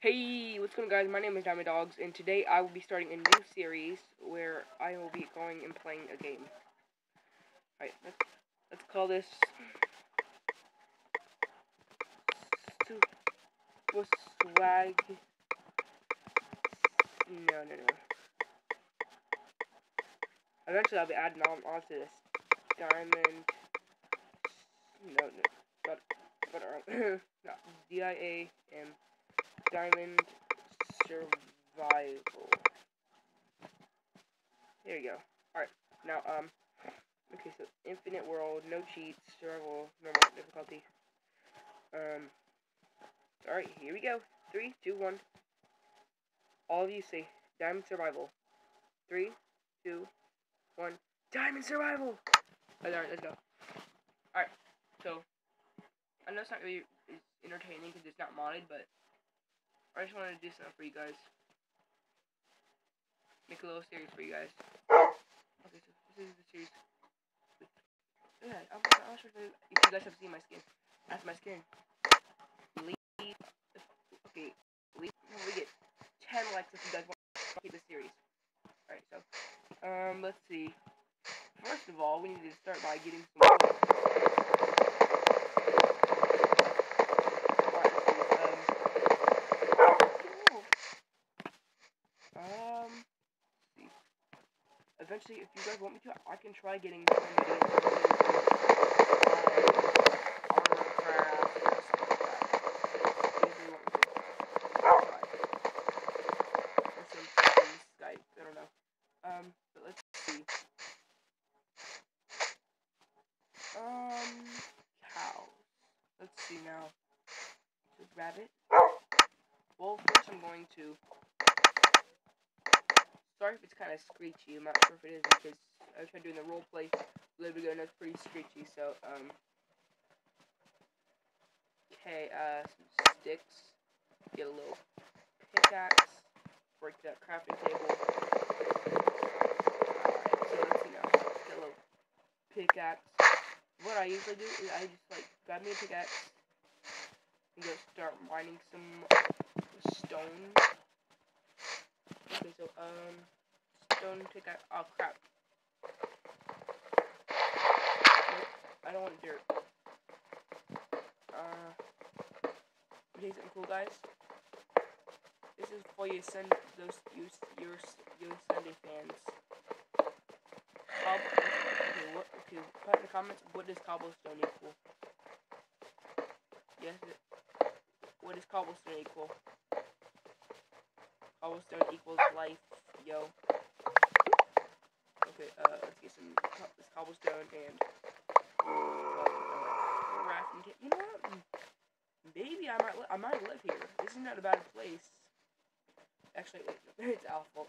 Hey, what's going on, guys? My name is diamonddogz, and today I will be starting a new series where I will be going and playing a game. Alright, let's call this Super Swag. No. Eventually, I'll be adding on to this diamond. No, DIAM Diamond Survival. There you go. Alright, now, okay, so infinite world, no cheats, survival, normal difficulty. Alright, here we go. 3, 2, 1. All of you say diamond survival. 3, 2, 1. Diamond survival! Alright, let's go. Alright, so, I know it's not really entertaining because it's not modded, but I just wanted to do something for you guys. Make a little series for you guys. Okay, so this is the series. Yeah, I'm not sure if you guys have seen my skin. That's my skin. Okay, we get 10 likes if you guys want to keep the series. Alright, so, let's see. First of all, we need to start by getting some wood. Eventually, if you guys want me to, I can try getting somebody but let's see. Cows. Let's see now. So, rabbit. Well, first I'm going to. Sorry if it's kind of screechy. I'm not sure if it is because I tried doing the roleplay a little bit ago and it's pretty screechy. So, okay, some sticks. Get a little pickaxe. Break that crafting table. Alright, so let's see now. Get a little pickaxe. What I usually do is I just grab me a pickaxe and go start mining some stone. Okay, so stone pickaxe. Oh crap! Nope, I don't want dirt. Okay, something cool, guys. This is for you send those your Sunday fans. Okay, put in the comments, what does cobblestone equal? Yes, what does cobblestone equal? Cobblestone equals life, yo. Okay, let's get this cobblestone and rafting kit. You know what? Maybe I might live here. This is not a bad place. Actually, wait, no, it's awful.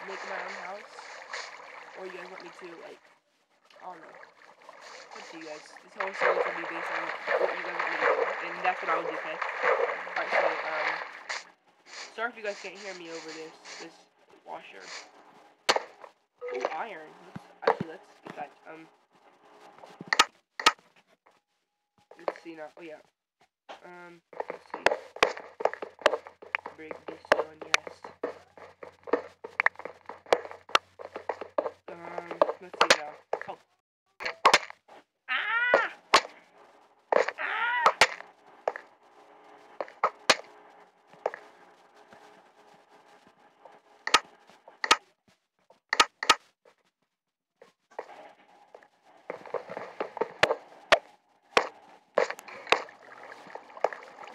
Make my own house, or you guys want me to, I don't know. Let's see, guys. This whole series will be based on what you guys want me to do, and that's what I would do, okay? Alright, so, sorry if you guys can't hear me over this washer. Ooh, iron. Let's get that, let's see now. Oh, yeah. Let's see. Break this stone, yes. Let's see now. Oh. Ah!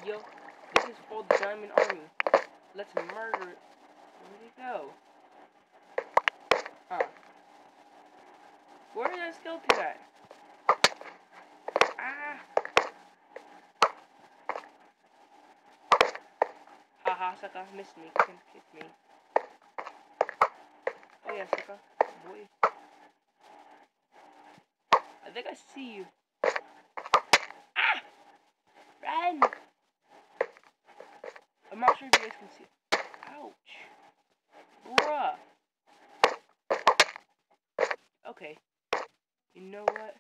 Yo, this is for the Diamond Army. Let's murder it. Where did it go? Huh. Where did that skeleton at? Ah! Haha, sucker, missed me. Can't kiss me. Oh yeah, sucker. Boy. I think I see you. Ah! Run! I'm not sure if you guys can see. Ouch. Bruh. Okay. You know what?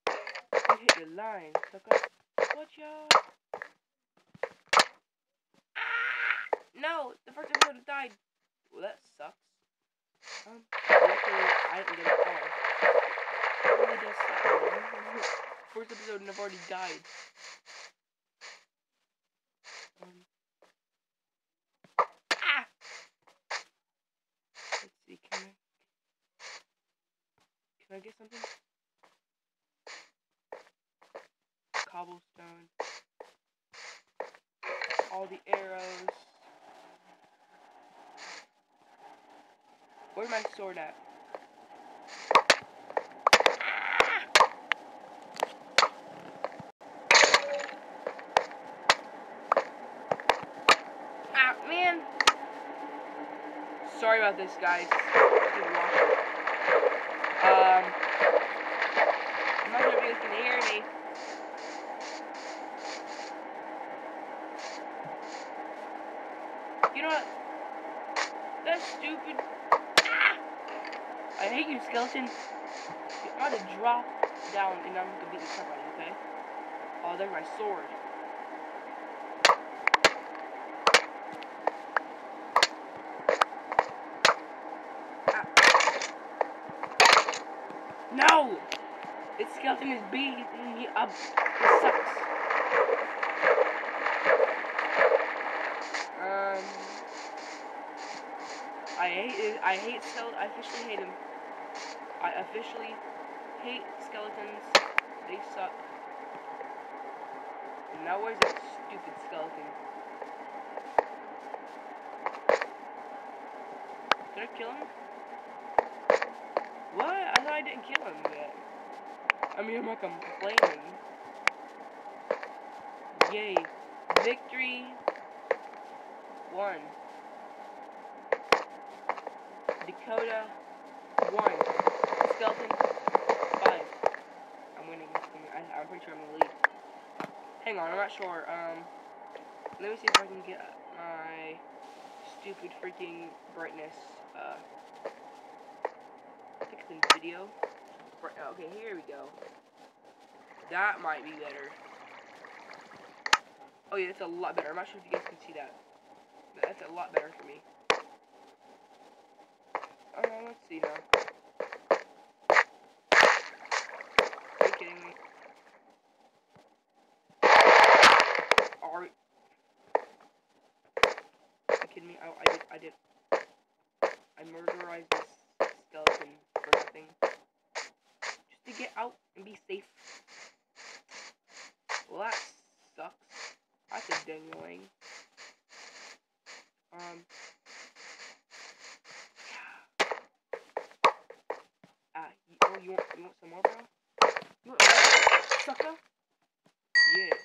You hit the line, sucker. Watch out. No, the first episode died. Well, that sucks. Luckily, I didn't get a call. It really does suck. First episode and I've already died. Let's see, can I get something? Cobblestone. All the arrows. Where's my sword at? Ah, man. Sorry about this, guys. I'm not sure if you guys can hear me. You know what? That's stupid. I hate you, skeleton. I'm about to drop down and I'm gonna beat the crap out of you, okay? Oh, there's my sword. No! This skeleton is beating me up. This sucks. I hate skeletons. I officially hate them. I officially hate skeletons. They suck. And now where's that stupid skeleton? Did I kill him? What? I thought I didn't kill him yet. I mean, I'm not complaining. Yay. Victory 1. Dakota 1. Skeleton 5. I'm winning. I'm pretty sure I'm gonna lead. Hang on, I'm not sure. Let me see if I can get my stupid freaking brightness. Fixing video. Okay, here we go. That might be better. Oh yeah, that's a lot better. I'm not sure if you guys can see that. That's a lot better for me. Let's see now. Are you kidding me? Are you kidding me? I did. I murderized this skeleton for nothing. Just to get out and be safe. Well, that sucks. That's a dingling. You want some more, bro? You want more, sucker? Yeah.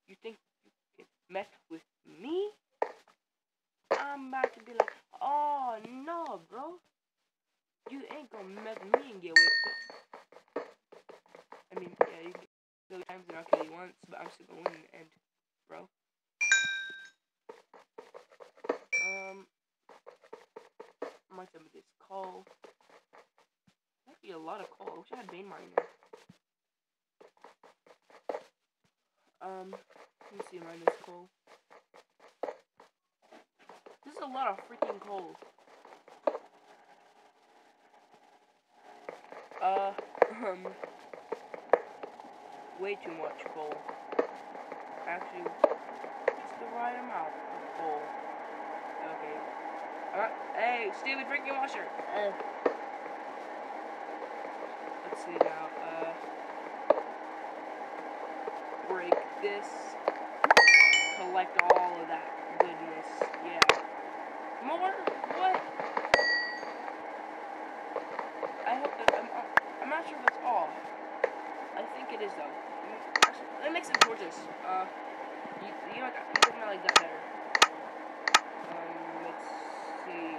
You think you can mess with me? I'm about to be like, oh no, bro. You ain't gonna mess with me and get away with it. I mean, yeah, you can kill times and I'll kill you once, but I'm still gonna win in the end, bro. I might some of this coal. Might be a lot of coal. I wish I had vein miner. Let me see, mine this coal. This is a lot of freaking coal. Way too much coal. Actually, just the right amount of coal. Okay. Hey, stupid freaking washer. Let's see now. Break this. Collect all of that goodness. Yeah. More? What? I hope that I'm not sure if it's all. I think it is though. Actually, let me make some torches. You know what? You think I like that better. Let's see.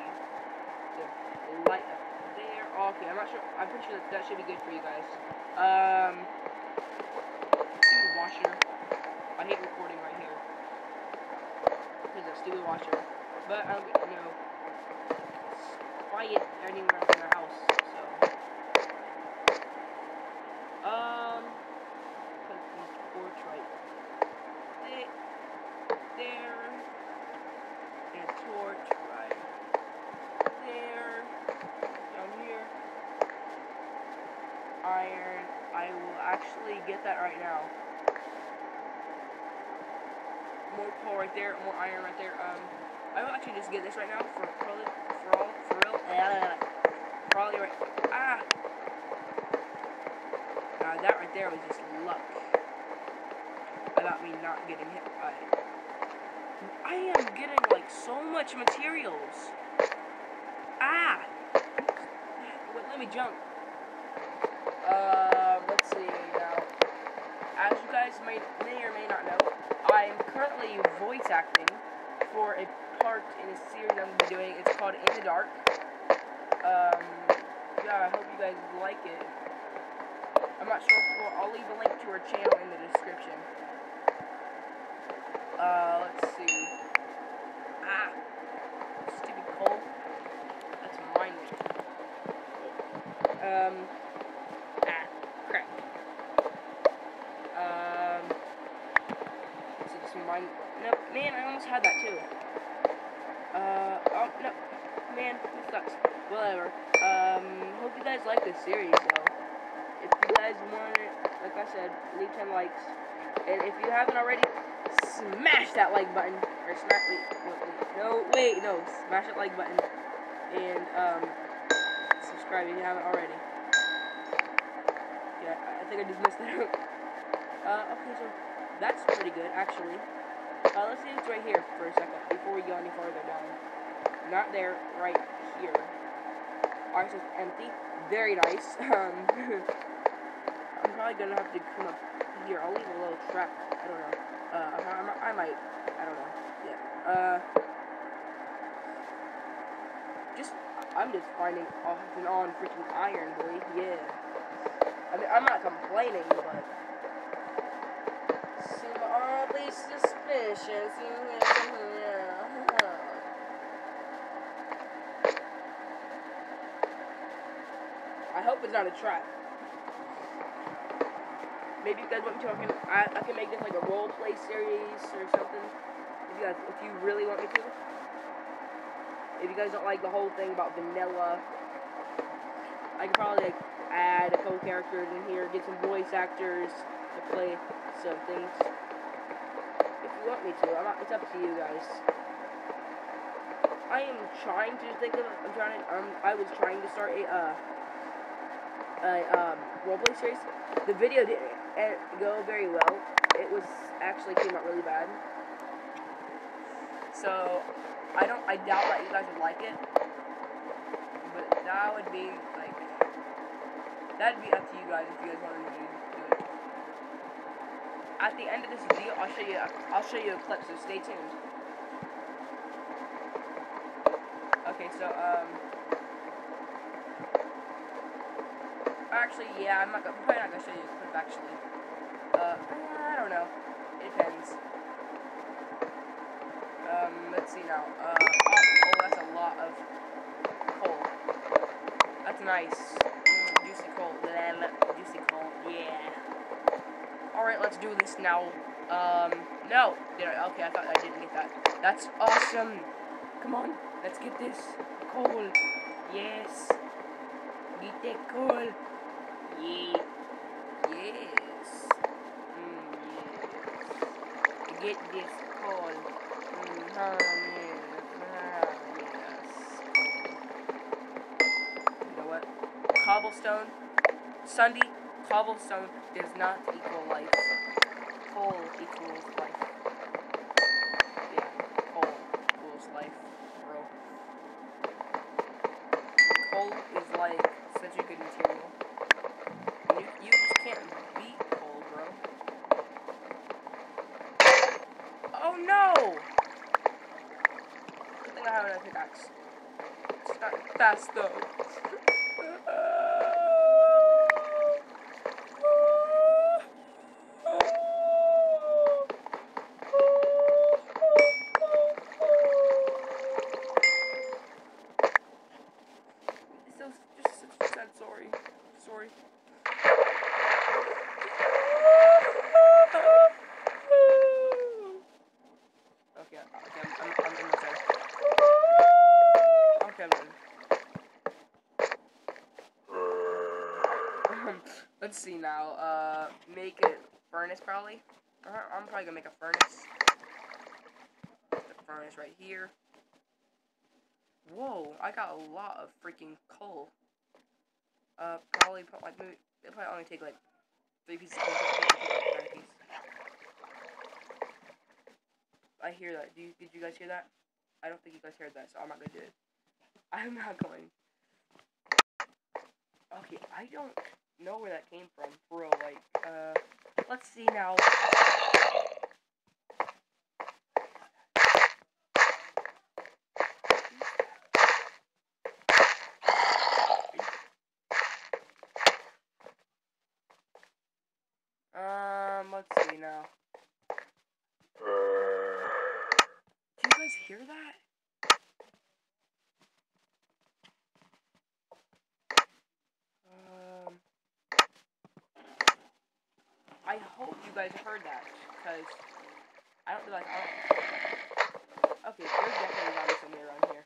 The light up there. Oh, okay, I'm not sure. I'm pretty sure that should be good for you guys. Stupid washer. I hate recording right here. Because of stupid washer. But I don't know. It's quiet anywhere in the house, so. Put these torches. actually get that right now. More coal right there, more iron right there. I will actually just get this right now for real. Probably right. Ah! That right there was just luck. About me not getting hit by it. I am getting like so much materials. Ah! Wait, let me jump. Let's see now. As you guys may or may not know, I'm currently voice acting for a part in a series I'm going to be doing. It's called In the Dark. Yeah, I hope you guys like it. I'm not sure. I'll leave a link to her channel in the description. Let's see. Ah! Stupid coal. That's mine. Crap. So just mine. Nope, man, I almost had that too. Oh, no. Man, this sucks. Whatever. Hope you guys like this series, though. If you guys want it, like I said, leave 10 likes. And if you haven't already, smash that like button. Or smash that like button. And, subscribe if you haven't already. Yeah, I think I just missed that out. Okay, so that's pretty good, actually. Let's see what's right here for a second before we go any farther down. Not there, right here. Alright, so it's empty. Very nice. I'm probably gonna have to come up here. I'll leave a little trap. I don't know. I might. I don't know. Yeah. I'm just finding off and on freaking iron, boy. Yeah. I mean, I'm not complaining, but some oddly suspicious. I hope it's not a trap. Maybe you guys want me to, I can make this like a role play series or something. If you really want me to. If you guys don't like the whole thing about vanilla, I could probably like add a couple characters in here, get some voice actors to play some things. If you want me to, it's up to you guys. I am trying to think of. I was trying to start a roleplay series. The video didn't go very well. It was actually came out really bad. So I doubt that you guys would like it. But that would be like, that'd be up to you guys if you guys wanted to do it. At the end of this video, I'll show you a clip. So stay tuned. Okay, so actually, yeah, I'm probably not gonna show you a clip, actually. I don't know. It depends. Let's see now. Oh, that's a lot of coal. That's nice. Juicy coal. Juicy coal. Yeah. Alright, let's do this now. No. Okay, I thought I didn't get that. That's awesome. Come on. Let's get this coal. Yes. Get that coal. Yeah. Yes. Yes. Get this coal. Yes. You know what? Cobblestone. Sunday. Cobblestone does not equal life. Coal equals life. Yeah. Coal equals life, bro. Coal is like such a good material. You just can't beat coal, bro. Oh no! Good thing I have a pickaxe. It's not fast though. Sorry. Okay, I'm in the side. Okay, I'm in. Let's see now. Maybe furnace probably. I'm probably gonna make a furnace. The furnace right here. Whoa, I got a lot of freaking coal. Probably put like maybe it'll probably only take like 3 pieces of coal to piece. I hear that. Did you guys hear that? I don't think you guys heard that, so I'm not gonna do it. I'm not going. Okay, I don't know where that came from, for real. Like, let's see now. Let's see now. Do you guys hear that? I hope you guys heard that, because I don't feel like okay, there's definitely zombies somewhere around here.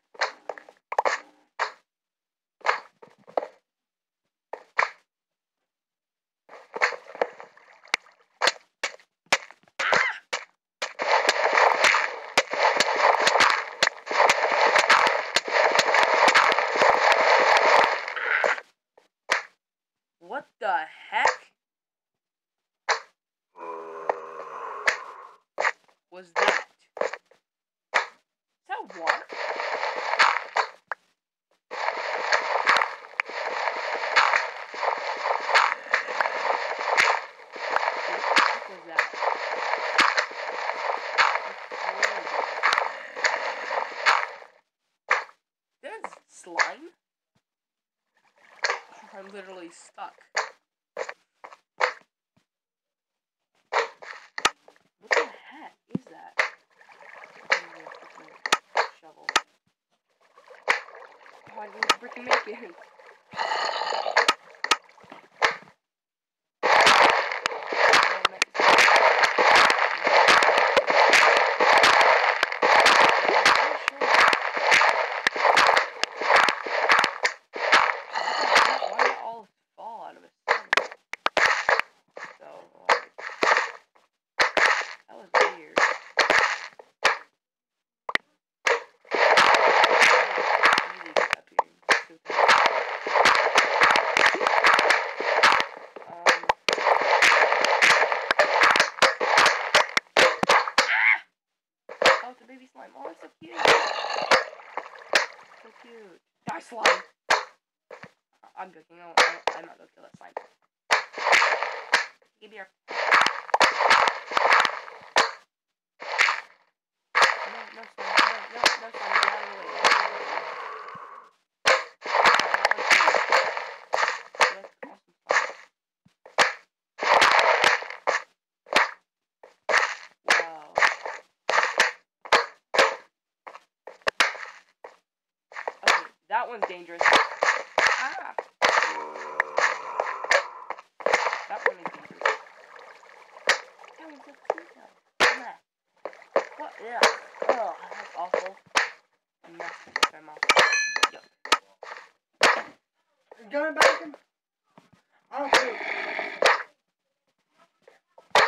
What the heck was that? Is that water? What was that? There's slime? I'm literally stuck. What the heck is that? Shovel. Oh, I didn't freaking make it. Baby slime. Oh, it's so cute. So cute. Die, slime. I'm joking. No, I'm not gonna kill that slime. Give me your. No slime. No slime. Get out of the way. That's awesome slime. Wow. That one's dangerous. Ah! That one is dangerous. That one's so cute though. Come on. What? Yeah. Oh, that's awful. Mess in my mouth. Yuck. You going back in? Okay.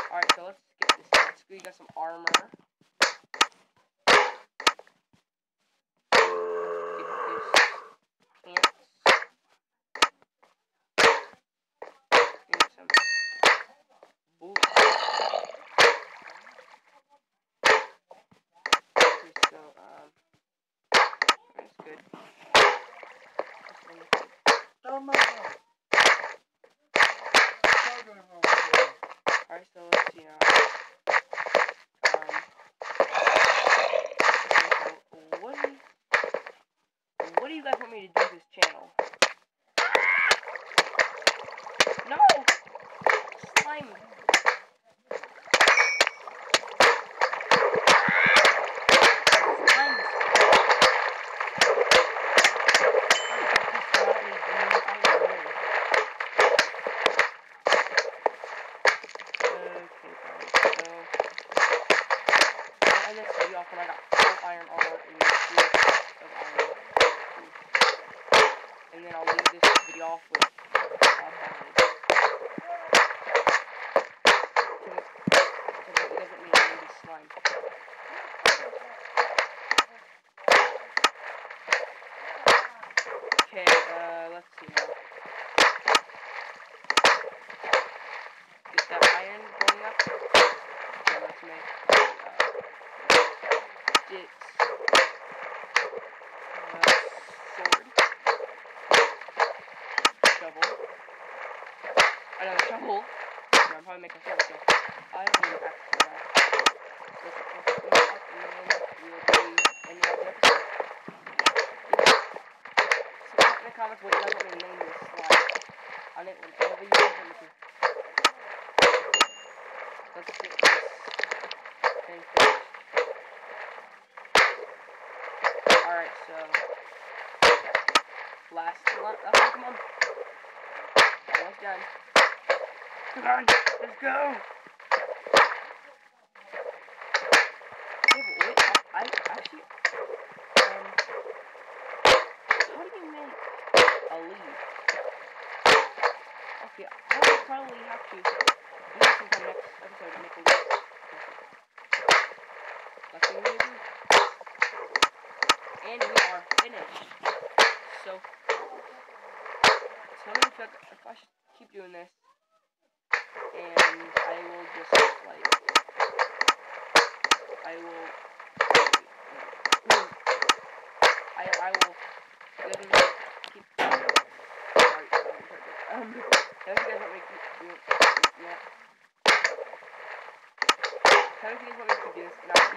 Alright, so let's skip this. Let's go. You got some armor. That's good. Don't mind. Alright, so let's see now. Okay, so what do you guys want me to do with this channel? No! Slime! When I got full iron armor and 2 of iron. And then I'll leave this video off with another shovel. I'm probably making a shovel, so I don't need access to that. Let's open them up, and then we'll be ending up the episode. So put in the comments what you guys want me to name this slide. On it whenever you guys want me to. Let's get this thing finished. Alright, so last one, come on. Almost done. Come on, let's go. Yeah, but wait, I actually, how do you make a leaf? Okay, I will probably have to do this sometime next episode to make a leaf. That's what we need to do. And we are finished. So tell me if I should keep doing this. And I will just, like, I will literally keep, sorry, if you guys want me to keep doing, yeah. Tell me if you guys want me to keep doing this, and I'll